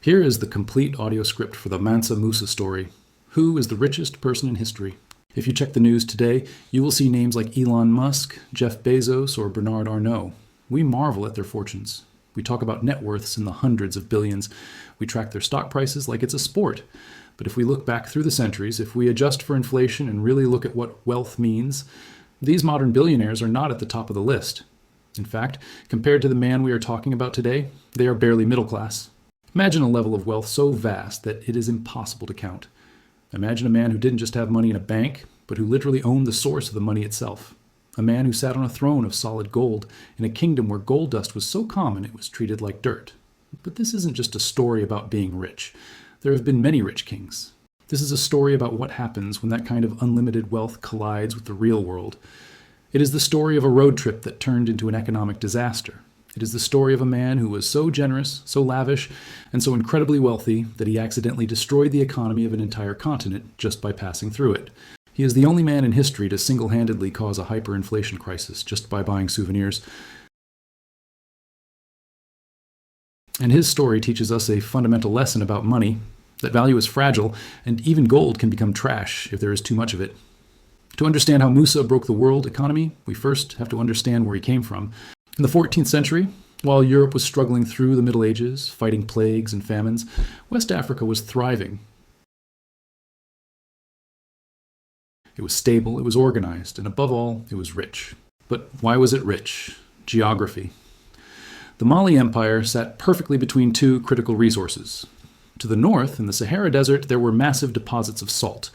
Here is the complete audio script for the Mansa Musa story. Who is the richest person in history? If you check the news today, you will see names like Elon Musk, Jeff Bezos, or Bernard Arnault. We marvel at their fortunes. We talk about net worths in the hundreds of billions. We track their stock prices like it's a sport. But if we look back through the centuries, if we adjust for inflation and really look at what wealth means, these modern billionaires are not at the top of the list. In fact, compared to the man we are talking about today, they are barely middle class. Imagine a level of wealth so vast that it is impossible to count. Imagine a man who didn't just have money in a bank, but who literally owned the source of the money itself. A man who sat on a throne of solid gold in a kingdom where gold dust was so common it was treated like dirt. But this isn't just a story about being rich. There have been many rich kings. This is a story about what happens when that kind of unlimited wealth collides with the real world. It is the story of a road trip that turned into an economic disaster. It is the story of a man who was so generous, so lavish, and so incredibly wealthy that he accidentally destroyed the economy of an entire continent just by passing through it. He is the only man in history to single-handedly cause a hyperinflation crisis just by buying souvenirs. And his story teaches us a fundamental lesson about money, that value is fragile, and even gold can become trash if there is too much of it. To understand how Musa broke the world economy, we first have to understand where he came from. In the 14th century, while Europe was struggling through the Middle Ages, fighting plagues and famines, West Africa was thriving. It was stable, it was organized, and above all, it was rich. But why was it rich? Geography. The Mali Empire sat perfectly between two critical resources. To the north, in the Sahara Desert, there were massive deposits of salt.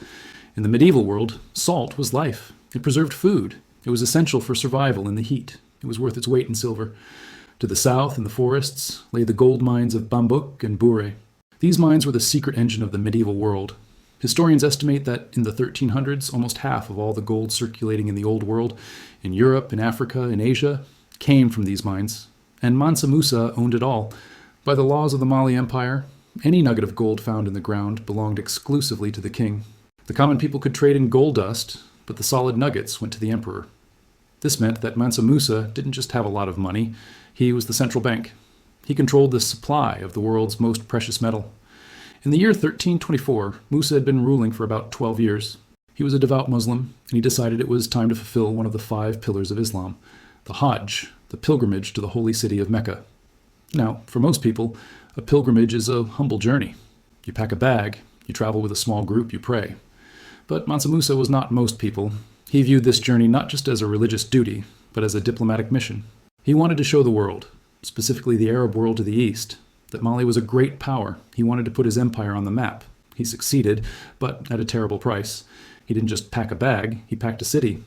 In the medieval world, salt was life. It preserved food. It was essential for survival in the heat. It was worth its weight in silver. To the south, in the forests, lay the gold mines of Bambouk and Bouré. These mines were the secret engine of the medieval world. Historians estimate that in the 1300s, almost half of all the gold circulating in the Old World, in Europe, in Africa, in Asia, came from these mines. And Mansa Musa owned it all. By the laws of the Mali Empire, any nugget of gold found in the ground belonged exclusively to the king. The common people could trade in gold dust, but the solid nuggets went to the emperor. This meant that Mansa Musa didn't just have a lot of money, he was the central bank. He controlled the supply of the world's most precious metal. In the year 1324, Musa had been ruling for about 12 years. He was a devout Muslim, and he decided it was time to fulfill one of the 5 pillars of Islam, the Hajj, the pilgrimage to the holy city of Mecca. Now, for most people, a pilgrimage is a humble journey. You pack a bag, you travel with a small group, you pray. But Mansa Musa was not most people. He viewed this journey not just as a religious duty, but as a diplomatic mission. He wanted to show the world, specifically the Arab world to the east, that Mali was a great power. He wanted to put his empire on the map. He succeeded, but at a terrible price. He didn't just pack a bag, he packed a city.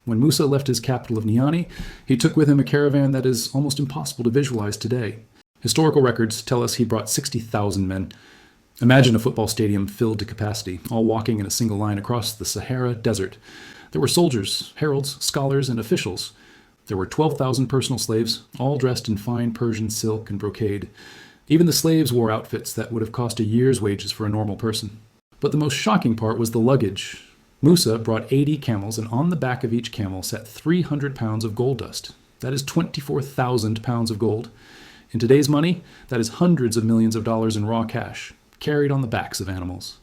When Musa left his capital of Niani, he took with him a caravan that is almost impossible to visualize today. Historical records tell us he brought 60,000 men. Imagine a football stadium filled to capacity, all walking in a single line across the Sahara Desert. There were soldiers, heralds, scholars, and officials. There were 12,000 personal slaves, all dressed in fine Persian silk and brocade. Even the slaves wore outfits that would have cost a year's wages for a normal person. But the most shocking part was the luggage. Musa brought 80 camels, and on the back of each camel sat 300 pounds of gold dust. That is 24,000 pounds of gold. In today's money, that is hundreds of millions of dollars in raw cash, carried on the backs of animals.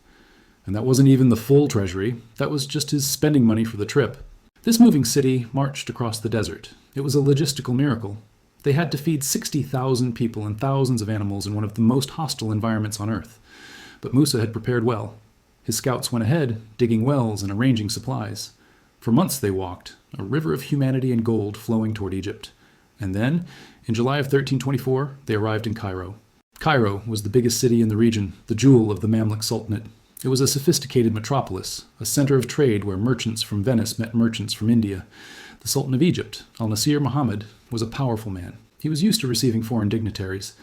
And that wasn't even the full treasury, that was just his spending money for the trip. This moving city marched across the desert. It was a logistical miracle. They had to feed 60,000 people and thousands of animals in one of the most hostile environments on Earth. But Musa had prepared well. His scouts went ahead, digging wells and arranging supplies. For months they walked, a river of humanity and gold flowing toward Egypt. And then, in July of 1324, they arrived in Cairo. Cairo was the biggest city in the region, the jewel of the Mamluk Sultanate. It was a sophisticated metropolis, a center of trade where merchants from Venice met merchants from India. The Sultan of Egypt, Al-Nasir Muhammad, was a powerful man. He was used to receiving foreign dignitaries,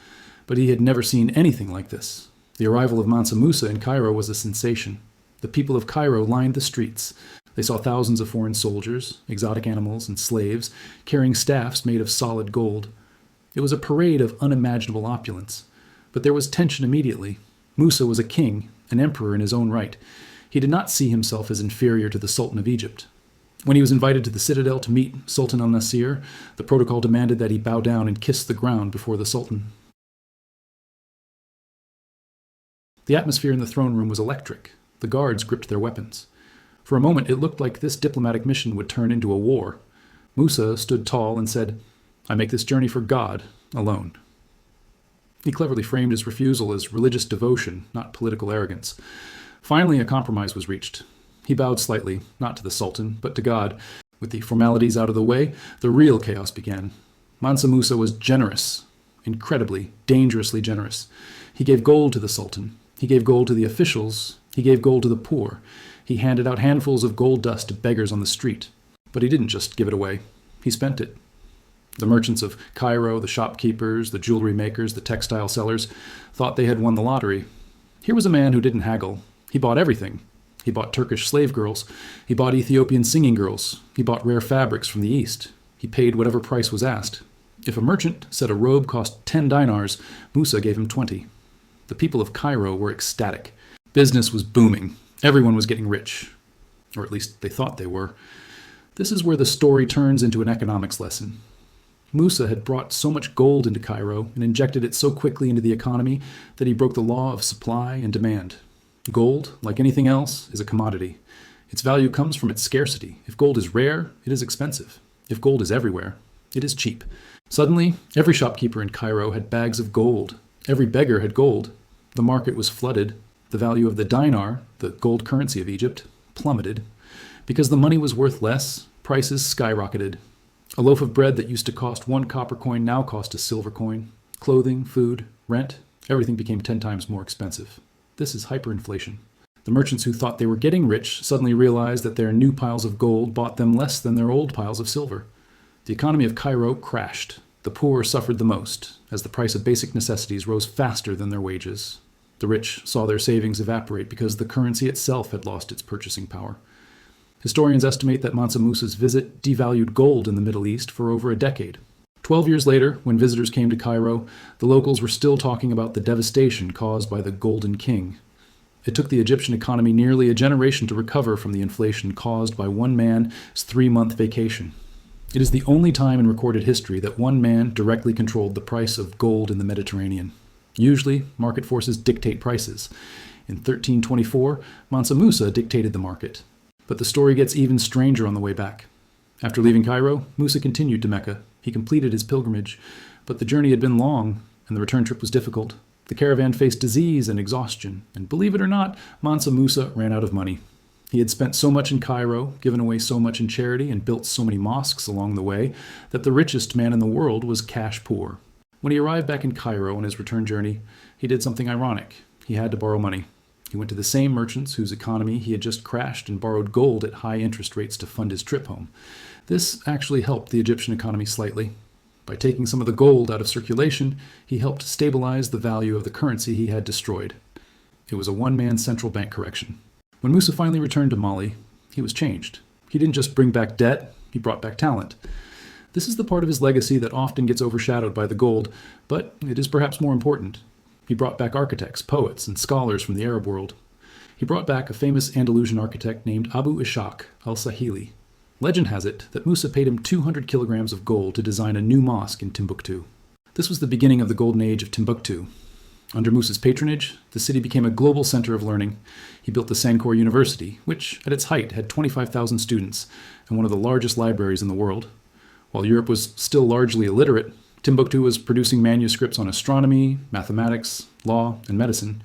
but he had never seen anything like this. The arrival of Mansa Musa in Cairo was a sensation. The people of Cairo lined the streets. They saw thousands of foreign soldiers, exotic animals, and slaves, carrying staffs made of solid gold. It was a parade of unimaginable opulence. But there was tension immediately. Musa was a king, an emperor in his own right. He did not see himself as inferior to the Sultan of Egypt. When he was invited to the citadel to meet Sultan al-Nasir, the protocol demanded that he bow down and kiss the ground before the Sultan. The atmosphere in the throne room was electric. The guards gripped their weapons. For a moment, it looked like this diplomatic mission would turn into a war. Musa stood tall and said, "I make this journey for God, alone." He cleverly framed his refusal as religious devotion, not political arrogance. Finally, a compromise was reached. He bowed slightly, not to the Sultan, but to God. With the formalities out of the way, the real chaos began. Mansa Musa was generous, incredibly, dangerously generous. He gave gold to the Sultan. He gave gold to the officials. He gave gold to the poor. He handed out handfuls of gold dust to beggars on the street. But he didn't just give it away. He spent it. The merchants of Cairo, the shopkeepers, the jewelry makers, the textile sellers, thought they had won the lottery. Here was a man who didn't haggle. He bought everything. He bought Turkish slave girls. He bought Ethiopian singing girls. He bought rare fabrics from the East. He paid whatever price was asked. If a merchant said a robe cost 10 dinars, Musa gave him 20. The people of Cairo were ecstatic. Business was booming. Everyone was getting rich. Or at least they thought they were. This is where the story turns into an economics lesson. Musa had brought so much gold into Cairo and injected it so quickly into the economy that he broke the law of supply and demand. Gold, like anything else, is a commodity. Its value comes from its scarcity. If gold is rare, it is expensive. If gold is everywhere, it is cheap. Suddenly, every shopkeeper in Cairo had bags of gold. Every beggar had gold. The market was flooded. The value of the dinar, the gold currency of Egypt, plummeted. Because the money was worth less, prices skyrocketed. A loaf of bread that used to cost 1 copper coin now cost a silver coin. Clothing, food, rent, everything became 10 times more expensive. This is hyperinflation. The merchants who thought they were getting rich suddenly realized that their new piles of gold bought them less than their old piles of silver. The economy of Cairo crashed. The poor suffered the most, as the price of basic necessities rose faster than their wages. The rich saw their savings evaporate because the currency itself had lost its purchasing power. Historians estimate that Mansa Musa's visit devalued gold in the Middle East for over a decade. 12 years later, when visitors came to Cairo, the locals were still talking about the devastation caused by the Golden King. It took the Egyptian economy nearly a generation to recover from the inflation caused by one man's 3-month vacation. It is the only time in recorded history that one man directly controlled the price of gold in the Mediterranean. Usually, market forces dictate prices. In 1324, Mansa Musa dictated the market. But the story gets even stranger on the way back. After leaving Cairo, Musa continued to Mecca. He completed his pilgrimage, but the journey had been long, and the return trip was difficult. The caravan faced disease and exhaustion, and believe it or not, Mansa Musa ran out of money. He had spent so much in Cairo, given away so much in charity, and built so many mosques along the way, that the richest man in the world was cash poor. When he arrived back in Cairo on his return journey, he did something ironic. He had to borrow money. He went to the same merchants whose economy he had just crashed and borrowed gold at high interest rates to fund his trip home. This actually helped the Egyptian economy slightly. By taking some of the gold out of circulation, he helped stabilize the value of the currency he had destroyed. It was a one-man central bank correction. When Musa finally returned to Mali, he was changed. He didn't just bring back debt, he brought back talent. This is the part of his legacy that often gets overshadowed by the gold, but it is perhaps more important. He brought back architects, poets, and scholars from the Arab world. He brought back a famous Andalusian architect named Abu Ishaq al-Sahili. Legend has it that Musa paid him 200 kilograms of gold to design a new mosque in Timbuktu. This was the beginning of the golden age of Timbuktu. Under Musa's patronage, the city became a global center of learning. He built the Sankore University, which at its height had 25,000 students and one of the largest libraries in the world. While Europe was still largely illiterate, Timbuktu was producing manuscripts on astronomy, mathematics, law, and medicine.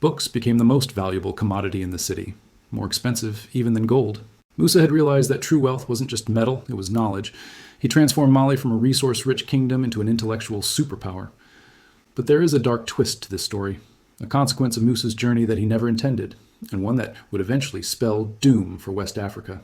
Books became the most valuable commodity in the city, more expensive even than gold. Musa had realized that true wealth wasn't just metal, it was knowledge. He transformed Mali from a resource-rich kingdom into an intellectual superpower. But there is a dark twist to this story, a consequence of Musa's journey that he never intended, and one that would eventually spell doom for West Africa.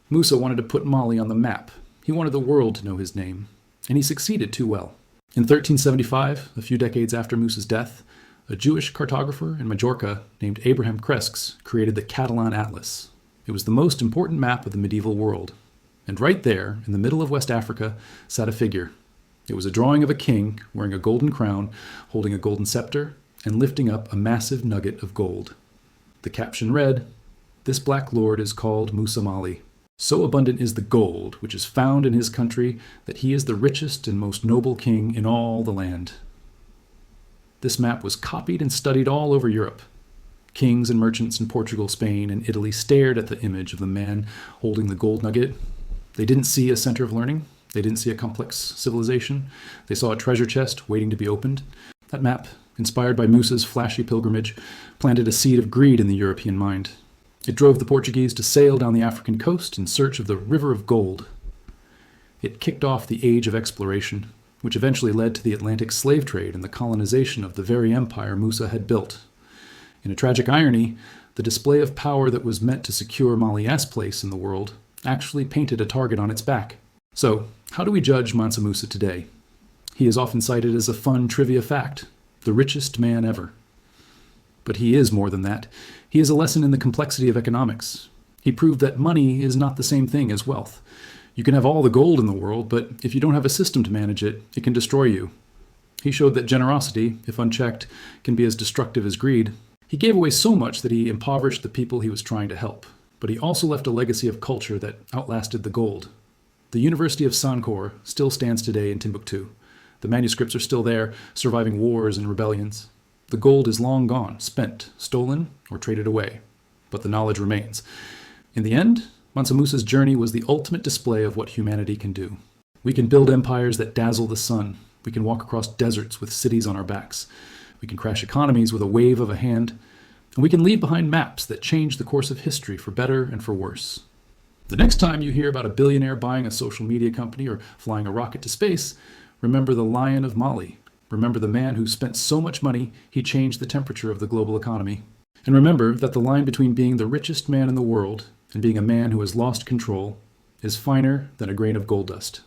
Musa wanted to put Mali on the map. He wanted the world to know his name. And he succeeded too well. In 1375, a few decades after Musa's death, a Jewish cartographer in Majorca named Abraham Cresques created the Catalan Atlas. It was the most important map of the medieval world. And right there, in the middle of West Africa, sat a figure. It was a drawing of a king wearing a golden crown, holding a golden scepter, and lifting up a massive nugget of gold. The caption read, "This black lord is called Musa Mali. So abundant is the gold which is found in his country that he is the richest and most noble king in all the land." This map was copied and studied all over Europe. Kings and merchants in Portugal, Spain, and Italy stared at the image of the man holding the gold nugget. They didn't see a center of learning. They didn't see a complex civilization. They saw a treasure chest waiting to be opened. That map, inspired by Musa's flashy pilgrimage, planted a seed of greed in the European mind. It drove the Portuguese to sail down the African coast in search of the river of gold. It kicked off the age of exploration, which eventually led to the Atlantic slave trade and the colonization of the very empire Musa had built. In a tragic irony, the display of power that was meant to secure Mali's place in the world actually painted a target on its back. So, how do we judge Mansa Musa today? He is often cited as a fun trivia fact, the richest man ever. But he is more than that. He is a lesson in the complexity of economics. He proved that money is not the same thing as wealth. You can have all the gold in the world, but if you don't have a system to manage it, it can destroy you. He showed that generosity, if unchecked, can be as destructive as greed. He gave away so much that he impoverished the people he was trying to help, but he also left a legacy of culture that outlasted the gold. The University of Sankore still stands today in Timbuktu. The manuscripts are still there, surviving wars and rebellions. The gold is long gone, spent, stolen, or traded away. But the knowledge remains. In the end, Mansa Musa's journey was the ultimate display of what humanity can do. We can build empires that dazzle the sun. We can walk across deserts with cities on our backs. We can crash economies with a wave of a hand. And we can leave behind maps that change the course of history for better and for worse. The next time you hear about a billionaire buying a social media company or flying a rocket to space, remember the Lion of Mali. Remember the man who spent so much money he changed the temperature of the global economy. And remember that the line between being the richest man in the world and being a man who has lost control is finer than a grain of gold dust.